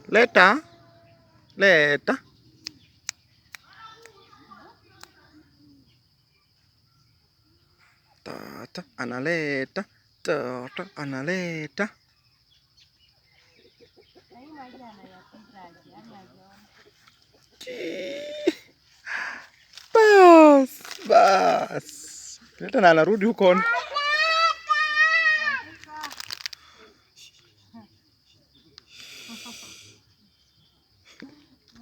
Leta. Leta. Tata analeta. Tata analeta. Bas. Bas. Leta na anarudi huko.